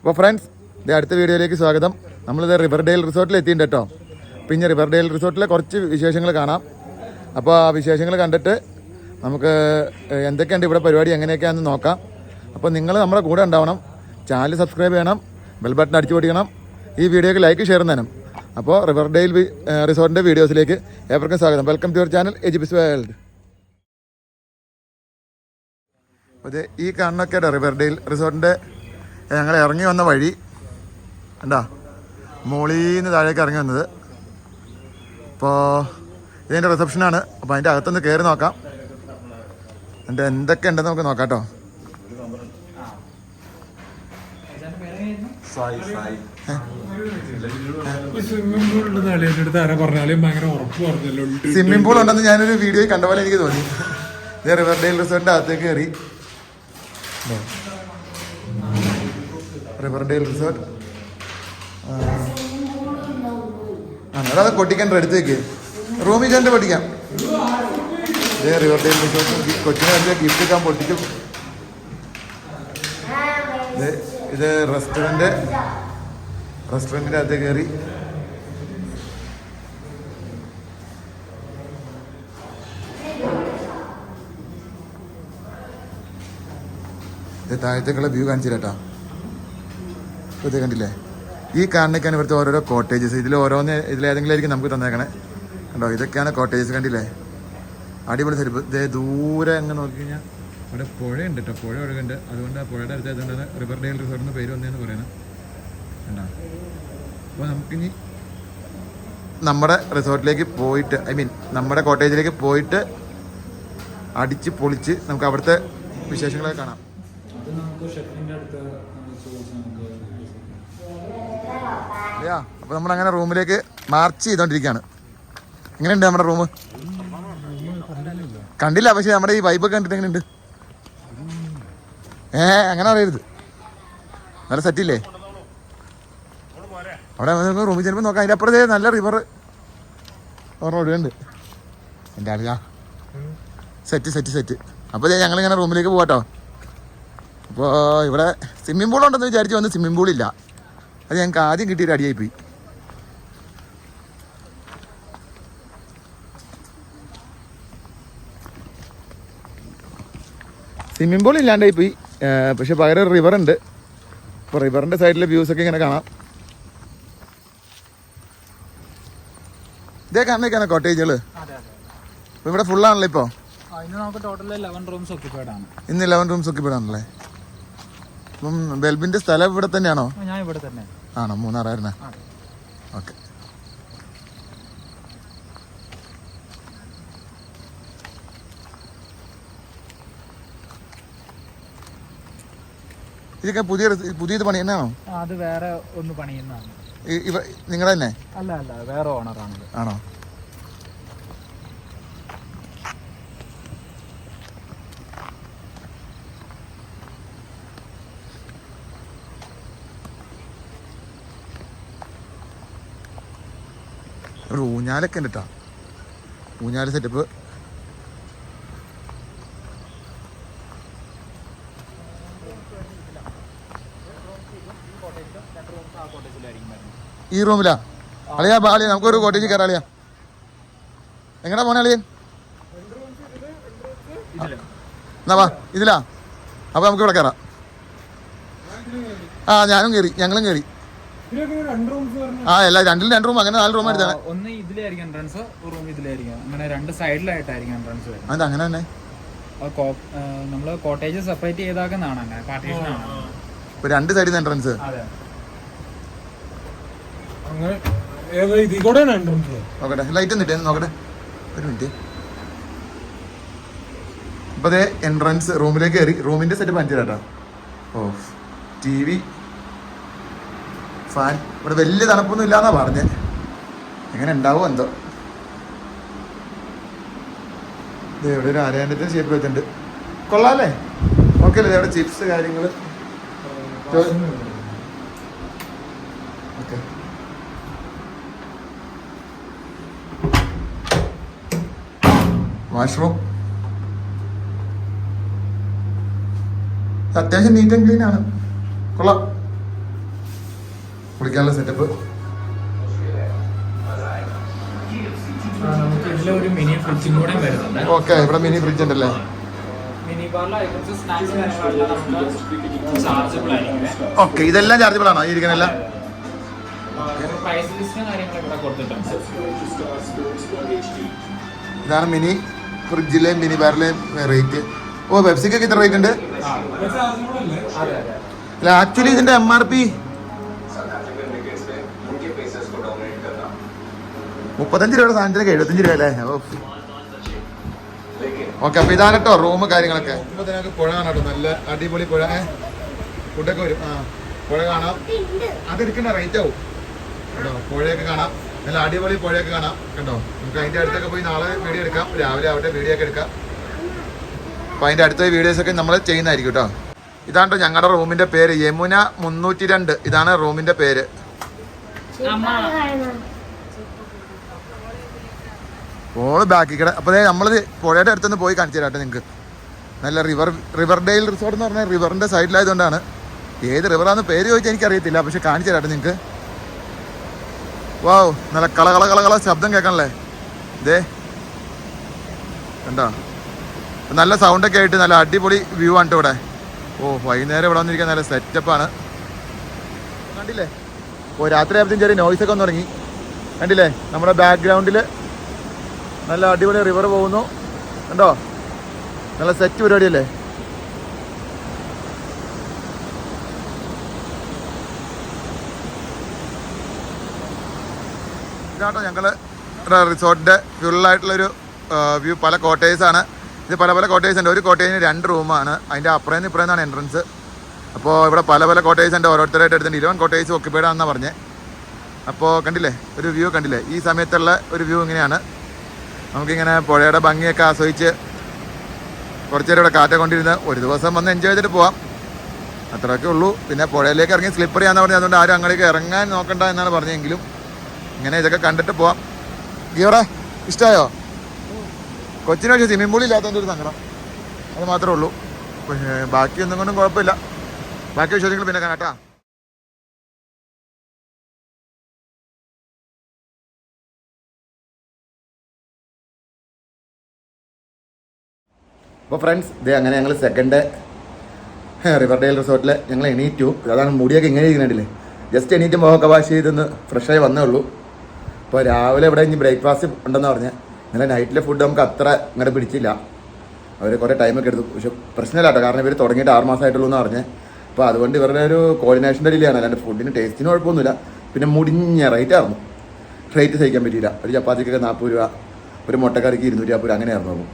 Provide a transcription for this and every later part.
അപ്പോൾ ഫ്രണ്ട്സ്, ഇത് അടുത്ത വീഡിയോയിലേക്ക് സ്വാഗതം. നമ്മളിത് റിവർഡെയിൽ റിസോർട്ടിൽ എത്തിയിട്ടുണ്ട് കേട്ടോ. പിന്നെ റിവർഡെയിൽ റിസോർട്ടിലെ കുറച്ച് വിശേഷങ്ങൾ കാണാം. അപ്പോൾ ആ വിശേഷങ്ങൾ കണ്ടിട്ട് നമുക്ക് എന്തൊക്കെയുണ്ട് ഇവിടെ പരിപാടി എങ്ങനെയൊക്കെയാണെന്ന് നോക്കാം. അപ്പോൾ നിങ്ങൾ നമ്മുടെ കൂടെ ഉണ്ടാവണം. ചാനൽ സബ്സ്ക്രൈബ് ചെയ്യണം, ബെൽ ബട്ടൺ അടിച്ചു പൊടിക്കണം, ഈ വീഡിയോക്ക് ലൈക്ക് ഷെയർ തരണം. അപ്പോൾ റിവർഡെയിൽ റിസോർട്ടിൻ്റെ വീഡിയോസിലേക്ക് ഏവർക്കും സ്വാഗതം. വെൽക്കം ടു യുവർ ചാനൽ എജിബിസ് വേൾഡ്. അതെ, ഈ കാണുന്നൊക്കെയാണ് റിവർഡെയിൽ റിസോർട്ടിൻ്റെ ഞങ്ങൾ ഇറങ്ങി വന്ന വഴി. എന്താ മോളീന്ന് താഴേക്ക് ഇറങ്ങി വന്നത്. അപ്പോൾ ഇതിൻ്റെ റിസപ്ഷനാണ്. അപ്പോൾ അതിൻ്റെ അകത്തൊന്ന് കയറി നോക്കാം. എൻ്റെ എന്തൊക്കെ ഉണ്ടെന്ന് നമുക്ക് നോക്കാം കേട്ടോ. സ്വിമ്മിംഗ് പൂൾ ഉണ്ടെന്ന് ഞാനൊരു വീഡിയോയിൽ കണ്ട പോലെ എനിക്ക് തോന്നി. ഇത് റിവർഡെയിൽ റിസോർട്ടിൻ്റെ അകത്തേക്ക് കയറി. റിവർഡെയിൽ റിസോർട്ട് അതാ കൊട്ടിക്കണ്ട എടുത്ത് വെക്ക്. റൂമിൽ ചെന്ന് പൊട്ടിക്കാം. ഇതേ റിവർഡെയിൽ റിസോർട്ട് കൊച്ചിനെ ഗിഫ്റ്റ് വെക്കാൻ പൊട്ടിക്കും. ഇത് റെസ്റ്റോറൻറ്റിൻ്റെ അകത്തേക്ക് കയറി. ഇത് താഴത്തേക്കുള്ള വ്യൂ കാണിച്ചു തരാം. ഇത് കണ്ടില്ലേ, ഈ കാണുന്നൊക്കെയാണ് ഇവിടുത്തെ ഓരോരോ കോട്ടേജസ്. ഇതിലേതെങ്കിലും ആയിരിക്കും നമുക്ക് തന്നേക്കണേ. കണ്ടോ, ഇതൊക്കെയാണ് കോട്ടേജസ്. കണ്ടില്ലേ, അടിപൊളി സെരിപ്പ്. ഇതേ ദൂരെ അങ്ങ് നോക്കി കഴിഞ്ഞാൽ അവിടെ പുഴയുണ്ട് കേട്ടോ. പുഴ ഒഴുകുന്നുണ്ട്. അതുകൊണ്ട് ആ പുഴയുടെ അടുത്ത് ആയതുകൊണ്ടാണ് റിവർഡെയിൽ റിസോർട്ടിന് പേര് വന്നതെന്ന് പറയുന്നത്. കണ്ടോ, അപ്പോൾ നമുക്കിനി നമ്മുടെ റിസോർട്ടിലേക്ക് പോയിട്ട്, നമ്മുടെ കോട്ടേജിലേക്ക് പോയിട്ട് അടിച്ച് പൊളിച്ച് നമുക്ക് അവിടുത്തെ വിശേഷങ്ങളൊക്കെ കാണാം. അപ്പോൾ നമ്മളങ്ങനെ റൂമിലേക്ക് മാർച്ച് ചെയ്തോണ്ടിരിക്കുകയാണ്. എങ്ങനെയുണ്ട് നമ്മുടെ റൂം? കണ്ടില്ല, പക്ഷെ നമ്മുടെ ഈ വൈബൊക്കെ കണ്ടിട്ട് എങ്ങനെയുണ്ട്? അങ്ങനെ അറിയരുത്, നല്ല സെറ്റില്ലേ? അവിടെ റൂമിൽ ചെല്ലുമ്പോൾ നോക്കാം. അതിൻ്റെ അപ്പുറത്തേ നല്ല റിവർ ഒഴുകുന്നുണ്ട്. എൻ്റെ ആളുക സെറ്റ്. അപ്പോൾ ഞങ്ങളിങ്ങനെ റൂമിലേക്ക് പോകാട്ടോ. അപ്പോൾ ഇവിടെ സ്വിമ്മിംഗ് പൂൾ ഉണ്ടെന്ന് വിചാരിച്ച് വന്ന് സ്വിമ്മിംഗ് പൂളില്ല. അത് ഞങ്ങൾക്ക് ആദ്യം കിട്ടിയൊരു അടിയായിപ്പോയി. സ്വിമ്മിംഗ് പൂൾ ഇല്ലാണ്ടായി പോയി. പക്ഷെ പകരം റിവർ ഉണ്ട്. അപ്പോൾ റിവറിൻ്റെ സൈഡിലെ വ്യൂസൊക്കെ ഇങ്ങനെ കാണാം. ഇതേ കാണുന്നൊക്കെയാണ് കോട്ടേജുകൾ. അപ്പോൾ ഇവിടെ ഫുള്ളാണല്ലോ ഇപ്പോൾ. ഇന്ന് 11 റൂംസ് ഓക്യുപ്പൈഡ് ആണല്ലേ. അപ്പം ബെൽബിൻ്റെ സ്ഥലം ഇവിടെ തന്നെയാണോ? ആണോ, മൂന്നാറായിരുന്നേ. ഓക്കെ. ഇതൊക്കെ പുതിയത് പണി തന്നെയാണോ? അത് വേറെ ഒന്ന് പണിയുന്നതാണ്. നിങ്ങളുടെ തന്നെ? അല്ല, വേറെ ഓണറാണ്. ആണോ? ഒരു ഊഞ്ഞാലൊക്കെ ഉണ്ട് കേട്ടോ. ഊഞ്ഞാല് സെറ്റപ്പ്. ഈ റൂമിലാ അളിയാ? അളിയ നമുക്കൊരു കോട്ടേജ് കയറാം അളിയാ. എങ്ങടാ പോണേ അളിയൻ? എന്നാ വാ, ഇതിലാ. അപ്പോൾ നമുക്ക് ഇവിടെ കയറാം. ഞാനും കയറി, ഞങ്ങളും കയറി. എല്ലാ രണ്ടിലും 2 റൂം, അങ്ങനെ 4 റൂം എടുത്താണ്. ഒന്ന് ഇതിലായിരിക്കും എൻട്രൻസ്, റൂം ഇതിലായിരിക്കും. അങ്ങനെ 2 സൈഡിലായിട്ടായിരിക്കും എൻട്രൻസ് വരുന്നത്. അത് അങ്ങനെ തന്നെ. നമ്മള് കോട്ടേജ് സെപ്പറേറ്റ് ചെയ്താക്കുന്നതാണ്, അങ്ങനെ പാർട്ടീഷൻ ആണ്. ഇപ്പൊ 2 സൈഡിൽ നിന്ന് എൻട്രൻസ്. നോക്കട്ടെ, ലൈറ്റ് ഒന്നിട്ടേ നോക്കട്ടെ, ഒരു മിനിറ്റ്. ഇപ്പൊ അതേ എൻട്രൻസ് റൂമിലേക്ക് കയറി. റൂമിന്റെ സെറ്റ് പഞ്ചാട്ടോ. TV, fan. ഇവിടെ വലിയ തണുപ്പൊന്നും ഇല്ലാന്നാ പറഞ്ഞേ. എങ്ങനെ ഉണ്ടാവും എന്തോ. ഇവിടെ ഒരു ആരാൻ്റെ ഷേപ്പ് വെച്ചിട്ടുണ്ട്. കൊള്ളാല്ലേ? ഓക്കെ അല്ലേ? ഇവിടെ ചിപ്സ് കാര്യങ്ങൾ. ഓക്കെ. വാഷ്റൂം അത്യാവശ്യം നീറ്റ് ആൻഡ് ക്ലീൻ ആണ്. കൊള്ളാം. കുളിക്കാനുള്ള സെറ്റപ്പ്. നമുക്ക് ഇതിലൊരു മിനി ഫ്രിഡ്ജും കൂടെ വരുന്നുണ്ട്. ഓക്കെ, ഇവിടെ മിനി ഫ്രിഡ്ജ് ഉണ്ടല്ലേ. മിനി ബാറിലെ ഐറ്റംസ് സ്നാക്സ് കാര്യങ്ങളെല്ലാം നമുക്ക് ചാർജബിൾ ആയിരിക്കും. ഓക്കെ, ഇതെല്ലാം ചാർജബിൾ ആണോ ഈ ഇരിക്കണെല്ലാം? പ്രൈസ് ലിസ്റ്റും കാര്യങ്ങളൊക്കെ ഇവിടെ കൊടുത്തിട്ടുണ്ട്. ഇതാണ് മിനി ഫ്രിഡ്ജിലെയും മിനി ബാറിലെയും റേറ്റ്. ഓ, പെപ്സിക്കൊക്കെ ഇത്ര റേറ്റ് ഉണ്ട്. അല്ല, ആക്ച്വലി ഇതിന്റെ MRP 35 രൂപയുടെ സാധനത്തിനൊക്കെ 75 രൂപ അല്ലേ? ഓക്കെ, അപ്പൊ ഇതാണ് കേട്ടോ റൂം കാര്യങ്ങളൊക്കെ. ഇപ്പൊ ഇതിനൊക്കെ പുഴ കാണാം കേട്ടോ, നല്ല അടിപൊളി പുഴ. ഫുഡൊക്കെ വരും. പുഴ കാണാം. അതെടുക്കേണ്ട റേറ്റ് ആവും കേട്ടോ. പുഴയൊക്കെ കാണാം, നല്ല അടിപൊളി പുഴയൊക്കെ കാണാം കേട്ടോ. നമുക്ക് അതിന്റെ അടുത്തൊക്കെ പോയി നാളെ വീഡിയോ എടുക്കാം, രാവിലെ ആവട്ടെ വീഡിയോ ഒക്കെ എടുക്കാം. അപ്പൊ അതിന്റെ അടുത്ത വീഡിയോസൊക്കെ നമ്മൾ ചെയ്യുന്നതായിരിക്കും കേട്ടോ. ഇതാണ് ഞങ്ങളുടെ റൂമിന്റെ പേര്, യമുന 302. ഇതാണ് റൂമിന്റെ പേര്. ഓള് ബാക്കി കിട. അപ്പോൾ നമ്മളത് പുഴയുടെ അടുത്തുനിന്ന് പോയി കാണിച്ചു തരാട്ടെ നിങ്ങൾക്ക്. നല്ല റിവർഡെയിൽ റിസോർട്ട് എന്ന് പറഞ്ഞാൽ റിവറിൻ്റെ സൈഡിലായതുകൊണ്ടാണ്. ഏത് റിവറാന്ന് പേര് ചോദിച്ചാൽ എനിക്കറിയത്തില്ല, പക്ഷെ കാണിച്ചു തരാട്ടെ നിങ്ങൾക്ക്. വാവ്, നല്ല കള ശബ്ദം കേൾക്കണല്ലേ. ഇതേ കണ്ടോ, നല്ല സൗണ്ടൊക്കെ ആയിട്ട് നല്ല അടിപൊളി വ്യൂ ആണ് ഇവിടെ. ഓ, വൈകുന്നേരം ഇവിടെ വന്നിരിക്കാൻ നല്ല സെറ്റപ്പാണ്. കണ്ടില്ലേ, ഓ രാത്രി ആയപ്പോഴത്തേക്കും ചെറിയ നോയ്സൊക്കെ ഒന്ന് തുടങ്ങി. കണ്ടില്ലേ, നമ്മുടെ ബാക്ക്ഗ്രൗണ്ടിൽ നല്ല അടിപൊളി റിവർ പോകുന്നു കണ്ടോ. നല്ല സെറ്റ് പരിപാടിയല്ലേ. ഇതാട്ടോ ഞങ്ങൾ റിസോർട്ടിൻ്റെ ഫുള്ളായിട്ടുള്ളൊരു വ്യൂ. പല കോട്ടേഴ്സാണ് ഇത്, പല കോട്ടേഴ്സ് ഉണ്ട്. ഒരു കോട്ടേജിന് 2 റൂമാണ്. അതിൻ്റെ അപ്പുറേന്ന് ഇപ്പുറേന്നാണ് എൻട്രൻസ്. അപ്പോൾ ഇവിടെ പല കോട്ടേഴ്സ് ഉണ്ട്, ഓരോരുത്തരായിട്ട് എടുത്തിട്ടുണ്ട്. 11 കോട്ടേഴ്സ് ഓക്യുപ്പൈഡ് ആണെന്നാണ് പറഞ്ഞത്. അപ്പോൾ കണ്ടില്ലേ ഒരു വ്യൂ കണ്ടില്ലേ, ഈ സമയത്തുള്ള ഒരു വ്യൂ ഇങ്ങനെയാണ്. നമുക്കിങ്ങനെ പുഴയുടെ ഭംഗിയൊക്കെ ആസ്വദിച്ച് കുറച്ച് നേരം ഇവിടെ കാറ്റ കൊണ്ടിരുന്ന് ഒരു ദിവസം വന്ന് എൻജോയ് ചെയ്തിട്ട് പോവാം, അത്രയൊക്കെ ഉള്ളൂ. പിന്നെ പുഴയിലേക്ക് ഇറങ്ങി സ്ലിപ്പർ ചെയ്യാന്ന് പറഞ്ഞത്, അതുകൊണ്ട് ആരും അങ്ങോട്ടേക്ക് ഇറങ്ങാൻ നോക്കണ്ട എന്നാണ് പറഞ്ഞെങ്കിലും ഇങ്ങനെ ഇതൊക്കെ കണ്ടിട്ട് പോവാം. ഗീവറെ ഇഷ്ടമായോ? കൊച്ചിന് പക്ഷേ സ്വിമ്മിംഗ് പൂൾ ഇല്ലാത്തതിൻ്റെ ഒരു സങ്കടം, അത് മാത്രമേ ഉള്ളൂ. പക്ഷേ ബാക്കിയൊന്നും കൊണ്ടും കുഴപ്പമില്ല. ബാക്കി വിശേഷങ്ങൾ പിന്നെ കാണാട്ടാ. അപ്പോൾ ഫ്രണ്ട്സ്, ഇതേ അങ്ങനെ ഞങ്ങൾ സെക്കൻഡ് റിവർഡെയിൽ റിസോർട്ടിൽ ഞങ്ങൾ എണീറ്റു. അതാണ് മുടിയൊക്കെ ഇങ്ങനെ ഇരിക്കുന്നുണ്ടല്ലേ. ജസ്റ്റ് എണീറ്റ് മുഖമൊക്കെ വാഷ് ചെയ്തൊന്ന് ഫ്രഷായി വന്നേ ഉള്ളൂ. അപ്പോൾ രാവിലെ ഇവിടെ ഇനി ബ്രേക്ക്ഫാസ്റ്റ് ഉണ്ടെന്ന് പറഞ്ഞ്. ഇന്നലെ നൈറ്റിലെ ഫുഡ് നമുക്ക് അത്ര ഇങ്ങോട്ട് പിടിച്ചില്ല, അവർ കുറേ ടൈമൊക്കെ എടുത്തു. പക്ഷെ പ്രശ്നമില്ല കേട്ടോ, കാരണം ഇവർ തുടങ്ങിയിട്ട് 6 മാസമായിട്ടുള്ളൂ എന്ന് പറഞ്ഞ്. അപ്പോൾ അതുകൊണ്ട് ഇവരുടെ ഒരു കോർഡിനേഷൻ്റെ ഡിലെയാണ്, അല്ലാണ്ട് ഫുഡിന് ടേസ്റ്റിന് കുഴപ്പമൊന്നുമില്ല. പിന്നെ മുടിഞ്ഞ റേറ്റായിരുന്നു, റേറ്റ് സഹിക്കാൻ പറ്റിയില്ല. ഒരു ചപ്പാത്തിക്കൊക്കെ 40 രൂപ, ഒരു മുട്ടക്കറിക്ക് 250 രൂപ അങ്ങനെയായിരുന്നു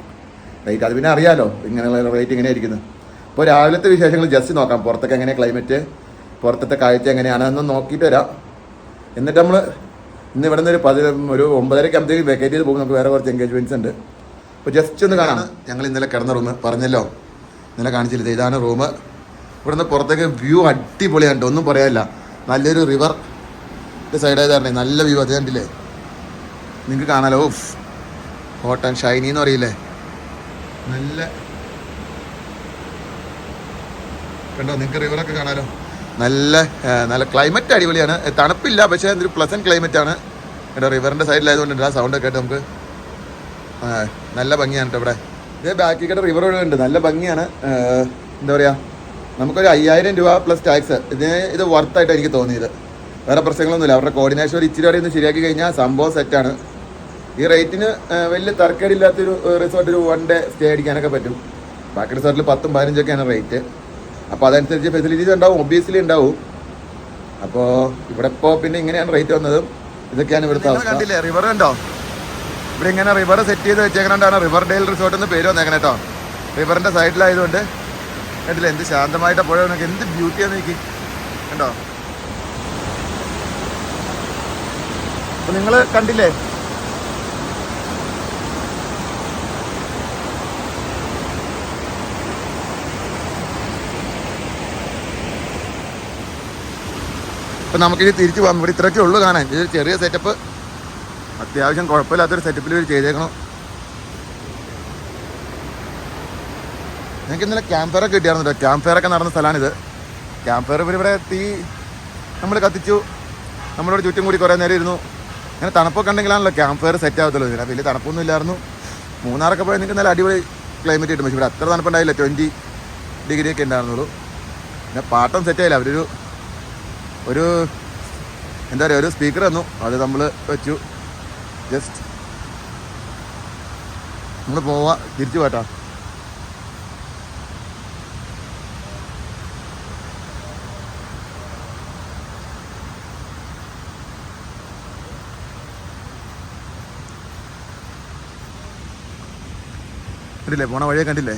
റേറ്റ്. അത് പിന്നെ അറിയാമല്ലോ ഇങ്ങനെയുള്ള റേറ്റ് ഇങ്ങനെ ഇരിക്കുന്നത്. അപ്പോൾ രാവിലത്തെ വിശേഷങ്ങൾ ജസ്റ്റ് നോക്കാം. പുറത്തൊക്കെ എങ്ങനെയാണ് ക്ലൈമറ്റ്, പുറത്തത്തെ കാഴ്ച എങ്ങനെയാണെന്ന് നോക്കിയിട്ട് വരാം. എന്നിട്ട് നമ്മൾ ഇന്ന് ഇവിടെ നിന്ന് ഒരു 9:30 ആകുമ്പോഴത്തേക്ക് വെക്കേറ്റ് ചെയ്ത് പോകും. നമുക്ക് വേറെ കുറച്ച് എൻഗേജ്മെൻറ്റ്സ് ഉണ്ട്. അപ്പോൾ ജസ്റ്റ് ഒന്ന് കാണാം. ഞങ്ങൾ ഇന്നലെ കിടന്ന റൂം പറഞ്ഞല്ലോ, ഇന്നലെ കാണിച്ചില്ല. ഇതാണ് റൂം. ഇവിടുന്ന് പുറത്തേക്ക് വ്യൂ അടിപൊളിയാണ്, ഒന്നും പറയാനില്ല. നല്ലൊരു റിവർ സൈഡായതായിരുന്നേ, നല്ല വ്യൂ. അത് കണ്ടില്ലേ, നിങ്ങൾക്ക് കാണാലോ. ഓഫ്, ഹോട്ട് ആൻഡ് ഷൈനി എന്ന് പറയില്ലേ, നല്ല കണ്ടോ, നിങ്ങൾക്ക് റിവറൊക്കെ കാണാലോ. നല്ല ക്ലൈമറ്റ് അടിപൊളിയാണ്. തണുപ്പില്ല, പക്ഷേ എന്തൊരു പ്ലസൻറ്റ് ക്ലൈമറ്റാണ് കേട്ടോ. റിവറിൻ്റെ സൈഡിലായതുകൊണ്ട് ആ സൗണ്ടൊക്കെ ആയിട്ട് നമുക്ക് നല്ല ഭംഗിയാണ് കേട്ടോ. ഇവിടെ ഇതേ ബാക്കിൽ റിവർ ഉണ്ട്, നല്ല ഭംഗിയാണ്. എന്താ പറയുക, നമുക്കൊരു 5000 രൂപ പ്ലസ് ടാക്സ്. ഇത് വർത്തായിട്ട് എനിക്ക് തോന്നിയത്. വേറെ പ്രശ്നങ്ങളൊന്നുമില്ല. അവരുടെ കോർഡിനേഷൻ ഒരു ഇച്ചിരി ഒന്ന് ശരിയാക്കി കഴിഞ്ഞാൽ സംഭവം സെറ്റാണ്. ഈ റേറ്റിന് വലിയ തർക്കേടില്ലാത്തൊരു റിസോർട്ട്, ഒരു 1 ഡേ സ്റ്റേ അടിക്കാനൊക്കെ പറ്റും. ബാക്കി റിസോർട്ടിൽ 10-15 റേറ്റ്. അപ്പോൾ അതനുസരിച്ച് ഫെസിലിറ്റീസ് ഉണ്ടാവും, ഒബ്വിയസ്ലി ഉണ്ടാവും. അപ്പോൾ ഇവിടെ ഇപ്പോൾ പിന്നെ ഇങ്ങനെയാണ് റേറ്റ് വന്നത്. ഇതൊക്കെയാണ് ഇവിടുത്തെ അവസ്ഥ. കണ്ടില്ലേ റിവർ ഉണ്ടോ, ഇവിടെ ഇങ്ങനെ റിവർ സെറ്റ് ചെയ്ത് വെച്ചേക്കണോണ്ടാണ് റിവർഡെയിൽ റിസോർട്ട് എന്ന് പേര് വന്നേക്കണേ കേട്ടോ. റിവറിൻ്റെ സൈഡിലായതുകൊണ്ട് കണ്ടില്ലേ, എന്ത് ശാന്തമായിട്ട് പുഴ, എന്ത് ബ്യൂട്ടിയാന്ന് നോക്കി കണ്ടോ. അപ്പോൾ നിങ്ങൾ കണ്ടില്ലേ, അപ്പം നമുക്കിനി തിരിച്ച് പോകാം. ഇവിടെ ഇത്രയൊക്കെ ഉള്ളൂ കാണാൻ. ഇതൊരു ചെറിയ സെറ്റപ്പ്, അത്യാവശ്യം കുഴപ്പമില്ലാത്തൊരു സെറ്റപ്പിൽ ഇവർ ചെയ്തേക്കണം. ഞങ്ങൾക്ക് ഇന്നലെ ക്യാമ്പ് ഫയറൊക്കെ കിട്ടിയായിരുന്നു കേട്ടോ. ക്യാമ്പ് ഫയറൊക്കെ നടന്ന സ്ഥലമാണിത്. ക്യാമ്പ് ഫയർ ഇവരിവിടെ തീ നമ്മൾ കത്തിച്ചു, നമ്മളോട് ചുറ്റും കൂടി കുറേ നേരം ഇരുന്നു. അങ്ങനെ തണുപ്പൊക്കെ ഉണ്ടെങ്കിലാണല്ലോ ക്യാമ്പ് ഫയർ സെറ്റ് ആകത്തുള്ളൂ. ഇതിനെ വലിയ തണുപ്പൊന്നും ഇല്ലായിരുന്നു. മൂന്നാറൊക്കെ പോയാൽ നിങ്ങൾക്ക് നല്ല അടിപൊളി ക്ലൈമറ്റ് കിട്ടും. പക്ഷേ ഇവിടെ അത്ര തണുപ്പുണ്ടായില്ല, 20 ഡിഗ്രി ഒക്കെ ഉണ്ടായിരുന്നുള്ളൂ. പിന്നെ പാട്ടം സെറ്റായില്ല. അവരൊരു എന്താ പറയുക, ഒരു സ്പീക്കർ തന്നു, അത് നമ്മൾ വെച്ചു. ജസ്റ്റ് നമ്മൾ പോവാ, തിരിച്ചു പോട്ടാ. കണ്ടില്ലേ, പോണ വഴിയെ കണ്ടില്ലേ?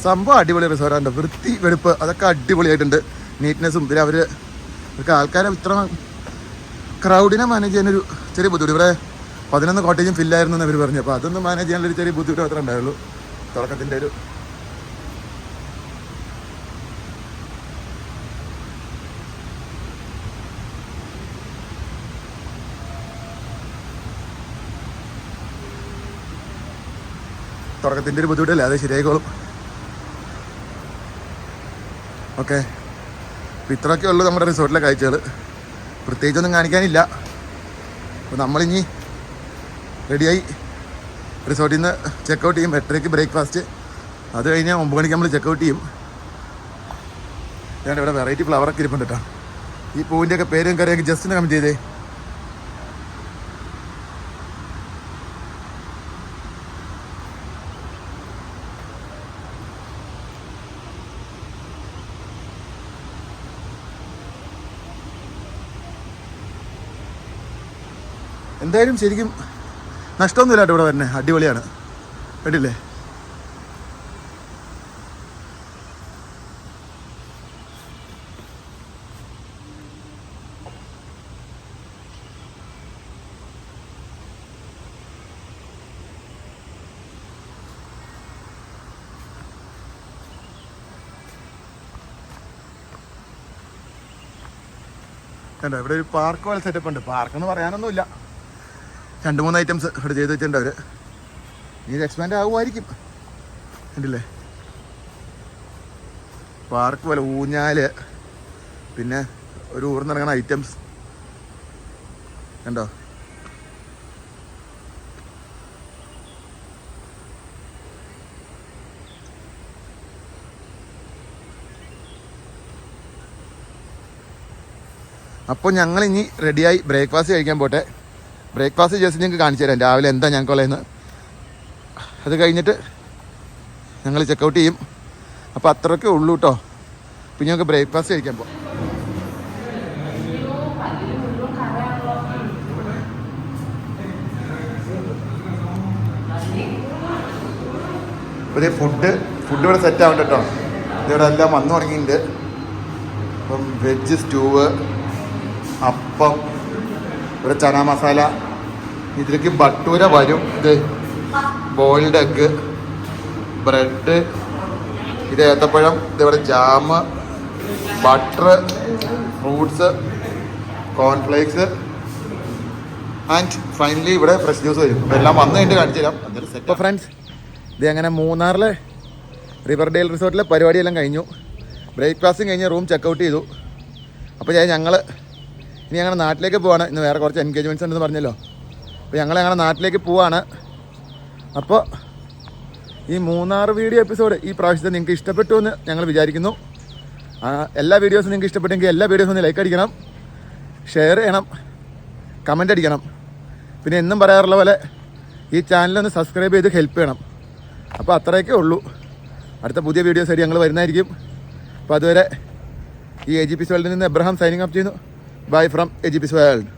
സംഭവം അടിപൊളി റിസോർട്ടുണ്ട്. വൃത്തി വെടുപ്പ് അതൊക്കെ അടിപൊളിയായിട്ടുണ്ട്. നീറ്റ്നെസ്സും പിന്നെ അവർക്ക് ആൾക്കാരെ ഇത്ര ക്രൗഡിനെ മാനേജ് ചെയ്യാനൊരു ചെറിയ ബുദ്ധിമുട്ട്. ഇവിടെ 11 കോട്ടേജും ഫില്ലായിരുന്നു എന്ന് അവർ പറഞ്ഞു. അപ്പോൾ അതൊന്നും മാനേജ് ചെയ്യാനുള്ളൊരു ചെറിയ ബുദ്ധിമുട്ട് മാത്രമേ ഉണ്ടായുള്ളൂ തുടക്കത്തിൻ്റെ ഒരു. ബുദ്ധിമുട്ടല്ലേ, അത് ശരിയായിക്കോളും. ഓക്കെ, അപ്പോൾ ഇത്രയൊക്കെ ഉള്ളൂ നമ്മുടെ റിസോർട്ടിലെ കാഴ്ചകൾ. പ്രത്യേകിച്ചൊന്നും കാണിക്കാനില്ല. അപ്പോൾ നമ്മളിനി റെഡിയായി റിസോർട്ടിൽ നിന്ന് ചെക്കൗട്ട് ചെയ്യും. 8:30 ബ്രേക്ക്ഫാസ്റ്റ്, അത് കഴിഞ്ഞാൽ 9 മണിക്ക് നമ്മൾ ചെക്കൗട്ട് ചെയ്യും. ഞാൻ ഇവിടെ വെറൈറ്റി ഫ്ലവറൊക്കെ ഇരിപ്പുണ്ട് കേട്ടോ. ഈ പൂവിൻ്റെയൊക്കെ പേരും കറിയൊക്കെ ജസ്റ്റ് ഒന്ന് കമൻറ്റ് ചെയ്തേ. എന്തായാലും ശരിക്കും നഷ്ടമൊന്നുമില്ല കേട്ടോ ഇവിടെ തന്നെ. അടിപൊളിയാണ്, കേട്ടില്ലേ? കണ്ടോ, ഇവിടെ ഒരു പാർക്ക് പോലെ സെറ്റപ്പ് ഉണ്ട്. പാർക്കെന്ന് പറയാനൊന്നുമില്ല, 2-3 ഐറ്റംസ് ഇവിടെ ചെയ്ത് വെച്ചിട്ടുണ്ട് അവർ. ഇത് എക്സ്പാൻഡ് ആകുമായിരിക്കും. കണ്ടില്ലേ, പാർക്ക് പോലെ ഊഞ്ഞാല്, പിന്നെ ഒരു ഊർന്നിറങ്ങുന്ന ഐറ്റംസ് കണ്ടോ. അപ്പോൾ ഞങ്ങൾ ഇനി റെഡിയായി ബ്രേക്ക്ഫാസ്റ്റ് കഴിക്കാൻ പോട്ടെ. ബ്രേക്ക്ഫാസ്റ്റ് ജസ്റ്റ് നിങ്ങൾക്ക് കാണിച്ചു തരാം രാവിലെ എന്താ ഞങ്ങൾക്കുള്ളതെന്ന്. അത് കഴിഞ്ഞിട്ട് ഞങ്ങൾ ചെക്കൗട്ട് ചെയ്യും. അപ്പോൾ അത്രയൊക്കെ ഉള്ളൂ കേട്ടോ. പിന്നെ ഞങ്ങൾക്ക് ബ്രേക്ക്ഫാസ്റ്റ് കഴിക്കാൻ പോകാം. അപ്പോൾ ഫുഡ് ഇവിടെ സെറ്റ് ആവണ്ട കേട്ടോ. ഇതിവിടെ എല്ലാം വന്നു തുടങ്ങിയിട്ടുണ്ട്. അപ്പം വെജ് സ്റ്റൂവ്, അപ്പം, ഇവിടെ ചന മസാല, ഇതിലേക്ക് ബട്ടൂര വരും, ഇത് ബോയിൽഡ് എഗ്ഗ്, ബ്രെഡ്, ഇത് ഏത്തപ്പഴം, ഇതിവിടെ jam, butter, fruits, cornflakes and finally ഇവിടെ ഫ്രഷ് ജ്യൂസ് വരും. അപ്പോൾ എല്ലാം വന്നു കഴിഞ്ഞിട്ട് കാണിച്ചു തരാം. അപ്പോൾ ഫ്രണ്ട്സ്, ഇത് അങ്ങനെ മൂന്നാറിലെ റിവർഡെയിൽ റിസോർട്ടിലെ പരിപാടിയെല്ലാം കഴിഞ്ഞു. ബ്രേക്ക്ഫാസ്റ്റും കഴിഞ്ഞ് റൂം ചെക്കൗട്ട് ചെയ്തു. അപ്പോൾ ഞങ്ങൾ ഇനി ഞങ്ങളുടെ നാട്ടിലേക്ക് പോവാണ്. ഇന്ന് വേറെ കുറച്ച് എൻഗേജ്മെൻറ്റ്സ് ഉണ്ടെന്ന് പറഞ്ഞല്ലോ. അപ്പോൾ ഞങ്ങളുടെ നാട്ടിലേക്ക് പോവാണ്. അപ്പോൾ ഈ മൂന്നാർ വീഡിയോ എപ്പിസോഡ് ഈ പ്രാവശ്യത്തെ നിങ്ങൾക്ക് ഇഷ്ടപ്പെട്ടു എന്ന് ഞങ്ങൾ വിചാരിക്കുന്നു. എല്ലാ വീഡിയോസും നിങ്ങൾക്ക് ഇഷ്ടപ്പെട്ടെങ്കിൽ എല്ലാ വീഡിയോസും ഒന്ന് ലൈക്ക് അടിക്കണം, ഷെയർ ചെയ്യണം, കമൻ്റ് അടിക്കണം. പിന്നെ എന്നും പറയാറുള്ള പോലെ ഈ ചാനലൊന്ന് സബ്സ്ക്രൈബ് ചെയ്ത് ഹെൽപ്പ് ചെയ്യണം. അപ്പോൾ അത്രയൊക്കെ ഉള്ളൂ. അടുത്ത പുതിയ വീഡിയോസ് ആയിട്ട് ഞങ്ങൾ വരുന്നതായിരിക്കും. അപ്പോൾ അതുവരെ ഈ AGP's വേൾഡിൽ നിന്ന് എബ്രഹാം സൈനിങ് അപ്പ് ചെയ്യുന്നു. Bye from AGP's world.